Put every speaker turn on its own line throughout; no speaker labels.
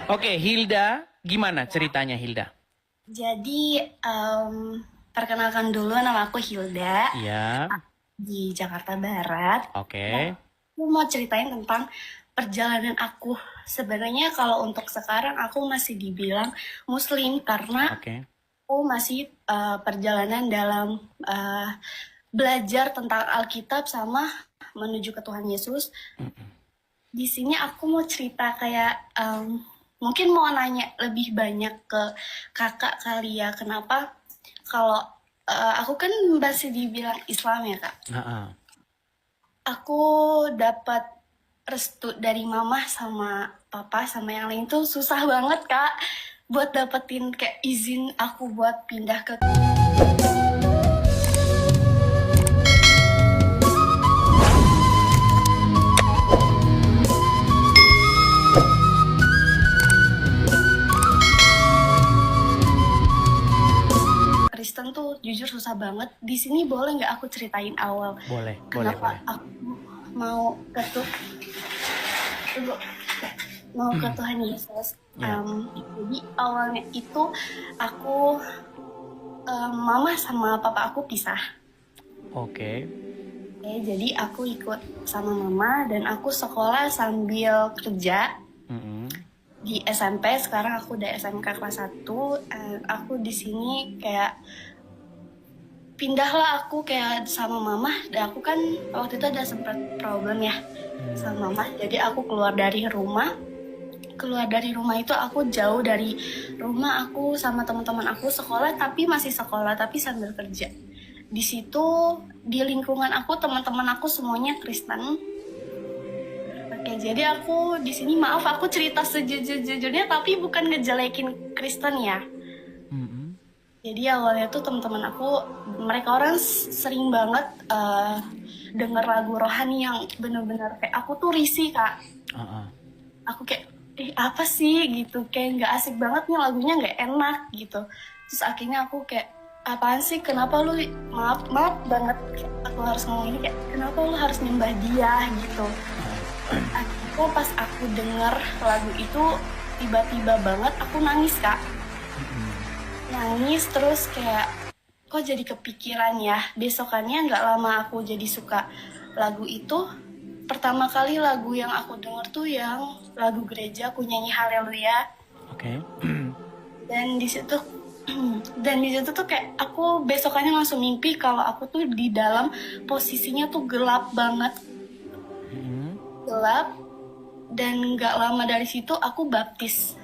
Oke, Hilda, gimana ceritanya Hilda?
Jadi, perkenalkan dulu nama aku Hilda
Iya,
di Jakarta Barat. Nah,
oke,
aku mau ceritain tentang perjalanan aku. Sebenarnya kalau untuk sekarang aku masih dibilang Muslim karena
oke.
aku masih perjalanan dalam eh, belajar tentang Alkitab sama menuju ke Tuhan Yesus. Di sini aku mau cerita kayak mungkin mau nanya lebih banyak ke kakak kali ya. Kenapa kalau aku kan masih dibilang Islam ya kak.
Nah,
Aku dapat restu dari mama sama papa sama yang lain tuh susah banget kak buat dapetin kayak izin aku buat pindah ke Kristen tuh jujur susah banget. Di sini boleh nggak aku ceritain awal
boleh, boleh,
kenapa
boleh.
aku mau ke mau ke Tuhan Yesus.
Ya,
Jadi awalnya itu aku mama sama papa aku pisah.
oke.
Oke, jadi aku ikut sama mama dan aku sekolah sambil kerja
Mm-mm.
di SMP. Sekarang aku udah SMK kelas 1. Aku di sini kayak pindahlah aku kayak sama mama. Dan aku kan waktu itu ada sempat problem ya
Hmm.
sama mama. Jadi aku keluar dari rumah. Keluar dari rumah itu aku jauh dari rumah, aku sama teman-teman aku sekolah tapi masih sekolah tapi sambil kerja. Di situ di lingkungan aku teman-teman aku semuanya Kristen. Oke, jadi aku di sini maaf aku cerita sejujur-jujurnya tapi bukan ngejelekin Kristen ya.
Mm-mm.
Jadi awalnya tuh teman-teman aku mereka orang sering banget denger lagu rohani yang bener-bener kayak aku tuh risih kak.
Ah, ah.
Aku kayak apa sih gitu kayak nggak asik banget nih lagunya nggak enak gitu. Terus akhirnya aku kayak apaan sih kenapa lu maaf maaf banget aku harus ngomong ini kayak kenapa lu harus nyembah dia gitu. Akhirnya pas aku denger lagu itu tiba-tiba banget aku nangis kak.
Mm-mm.
Nangis terus kayak kok jadi kepikiran ya. Besokannya nggak lama aku jadi suka lagu itu. Pertama kali lagu yang aku denger tuh yang lagu gereja aku nyanyi Haleluya.
Oke.
Dan di situ dan di situ tuh kayak aku besokannya langsung mimpi kalau aku tuh di dalam posisinya tuh gelap banget,
Mm-mm.
gelap dan nggak lama dari situ aku baptis.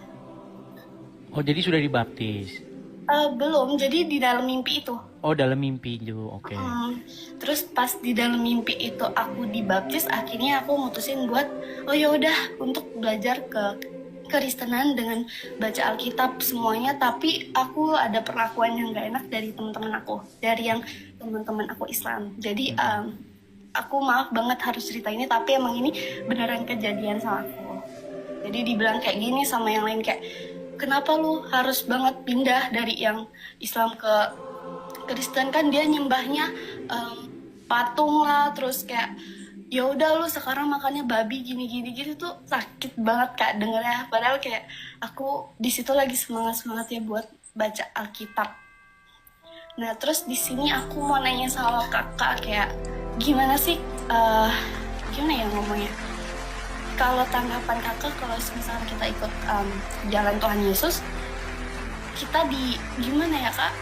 Oh, jadi sudah dibaptis.
Belum, jadi di dalam mimpi itu.
Oh, dalam mimpi juga. Oke.
Terus pas di dalam mimpi itu aku dibaptis, akhirnya aku mutusin buat oh ya udah untuk belajar ke Kristenan dengan baca Alkitab semuanya. Tapi aku ada perlakuan yang gak enak dari teman-teman aku, dari yang teman-teman aku Islam. Jadi
Mm-mm.
aku maaf banget harus cerita ini, tapi emang ini beneran kejadian sama aku. Jadi dibilang kayak gini sama yang lain kayak kenapa lu harus banget pindah dari yang Islam ke Kristen kan dia nyembahnya em, patung lah terus kayak ya udah lu sekarang makannya babi gini gini gitu tuh sakit banget kak dengernya padahal kayak aku di situ lagi semangat semangat ya buat baca Alkitab. Nah terus di sini aku mau nanya sama kakak kayak gimana sih eh gimana ya ngomongnya kalau tanggapan kakak kalau misalnya kita ikut jalan Tuhan Yesus kita di gimana ya kak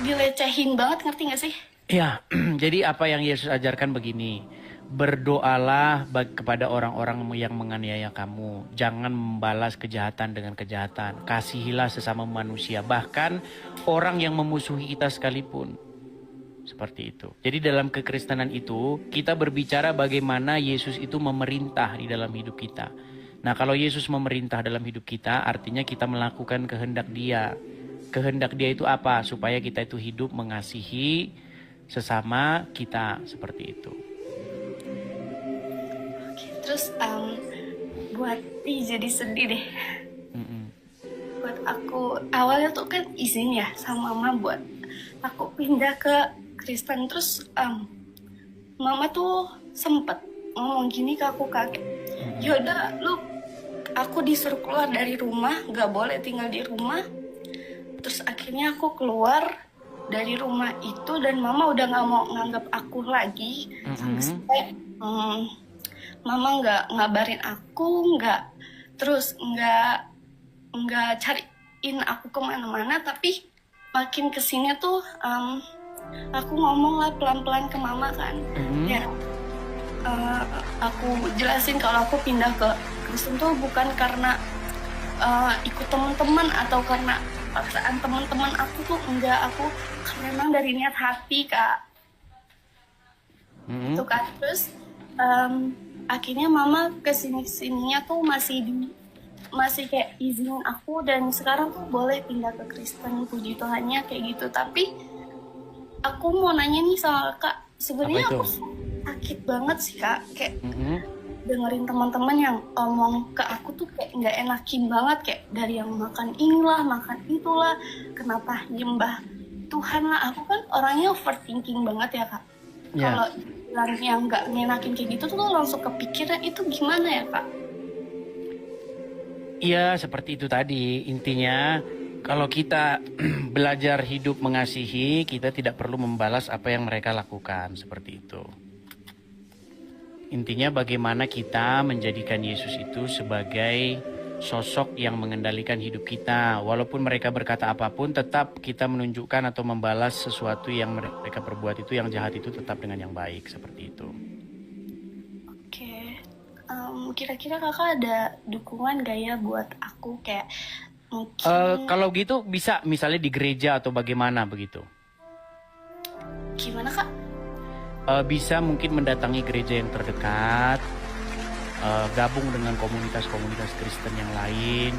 dilecehin banget ngerti gak sih?
Ya, jadi apa yang Yesus ajarkan begini. Berdoalah kepada orang-orang yang menganiaya kamu. Jangan membalas kejahatan dengan kejahatan. Kasihilah sesama manusia. Bahkan orang yang memusuhi kita sekalipun. Seperti itu. Jadi dalam kekristenan itu, kita berbicara bagaimana Yesus itu memerintah di dalam hidup kita. Nah, kalau Yesus memerintah dalam hidup kita, artinya kita melakukan kehendak Dia. Kehendak Dia itu apa? Supaya kita itu hidup mengasihi sesama kita, seperti itu.
Terus buat jadi sedih deh.
Mm-mm.
Buat aku awalnya tuh kan izin ya sama mama buat aku pindah ke Kristen terus mama tuh sempet ngomong gini ke aku kaget.
Mm-mm.
Yaudah lu aku disuruh keluar dari rumah, nggak boleh tinggal di rumah. Terus akhirnya aku keluar dari rumah itu dan mama udah nggak mau nganggap aku lagi. Sampai mama nggak ngabarin aku, terus nggak cariin aku kemana-mana. Tapi makin kesini tuh aku ngomong lah pelan-pelan ke mama kan. Ya, aku jelasin kalau aku pindah ke Kristen tuh bukan karena ikut teman-teman atau karena paksaan teman-teman aku tuh, enggak, aku karena memang dari niat hati, Kak. Itu kan. Terus akhirnya mama kesininya tuh masih kayak izinin aku, dan sekarang tuh boleh pindah ke Kristen, puji Tuhannya kayak gitu. Tapi aku mau nanya nih sama Kak, sebenarnya aku sakit banget sih, Kak, kayak dengerin teman-teman yang ngomong ke aku tuh kayak nggak enakin banget, kayak dari yang makan inilah, makan itulah, kenapa nyembah Tuhan lah. Aku kan orangnya overthinking banget ya, Kak. Kalau bilang yang nggak ngenakin kayak gitu tuh langsung kepikiran, itu gimana ya, Kak?
Iya, seperti itu tadi. Intinya kalau kita belajar hidup mengasihi, kita tidak perlu membalas apa yang mereka lakukan, seperti itu. Intinya bagaimana kita menjadikan Yesus itu sebagai sosok yang mengendalikan hidup kita. Walaupun mereka berkata apapun, tetap kita menunjukkan atau membalas sesuatu yang mereka perbuat itu, yang jahat itu tetap dengan yang baik, seperti itu.
Oke. Kira-kira Kakak ada dukungan gak ya buat aku, kayak mungkin...
Kalau gitu bisa misalnya di gereja atau bagaimana begitu?
Gimana, Kak?
Bisa mungkin mendatangi gereja yang terdekat, gabung dengan komunitas-komunitas Kristen yang lain.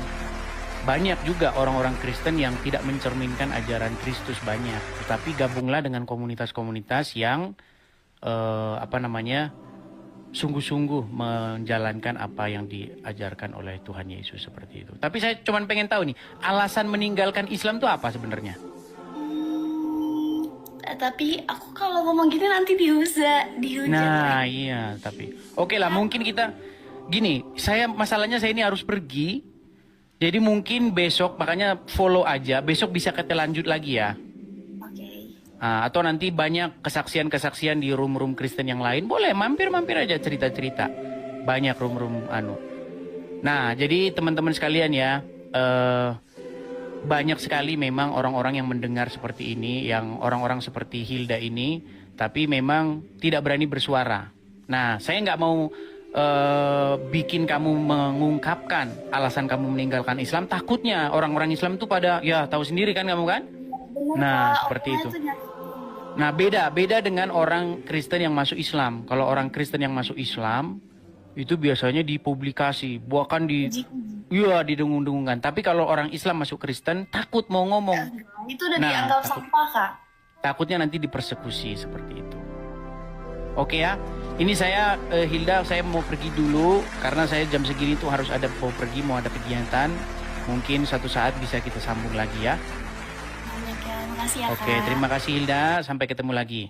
Banyak juga orang-orang Kristen yang tidak mencerminkan ajaran Kristus, banyak. Tetapi gabunglah dengan komunitas-komunitas yang sungguh-sungguh menjalankan apa yang diajarkan oleh Tuhan Yesus, seperti itu. Tapi saya cuma pengen tahu nih, alasan meninggalkan Islam itu apa sebenarnya?
Tapi aku kalau ngomong gini nanti dihujat.
Nah iya, tapi oke lah, mungkin kita gini, masalahnya saya ini harus pergi. Jadi mungkin besok, makanya follow aja. Besok bisa kita lanjut lagi ya.
Oke.
Atau nanti banyak kesaksian-kesaksian di room-room Kristen yang lain, boleh mampir-mampir aja cerita-cerita. Banyak room-room Nah, jadi teman-teman sekalian ya, banyak sekali memang orang-orang yang mendengar seperti ini, yang orang-orang seperti Hilda ini, tapi memang tidak berani bersuara. Nah, saya nggak mau bikin kamu mengungkapkan alasan kamu meninggalkan Islam. Takutnya orang-orang Islam itu pada, ya tahu sendiri kan kamu kan?
Bener,
Nah,
Kak,
seperti itu. Nah, beda dengan orang Kristen yang masuk Islam. Kalau orang Kristen yang masuk Islam, itu biasanya dipublikasi, bahkan didengung-dengungkan. Tapi kalau orang Islam masuk Kristen, takut mau ngomong.
Itu udah dianggap sampah, Kak.
Takutnya nanti dipersekusi, seperti itu. Oke ya, ini saya Hilda, saya mau pergi dulu karena saya jam segini tuh harus mau ada kegiatan. Mungkin suatu saat bisa kita sambung lagi ya.
Banyak ya, makasih ya, Kak.
Oke, terima kasih Hilda, sampai ketemu lagi.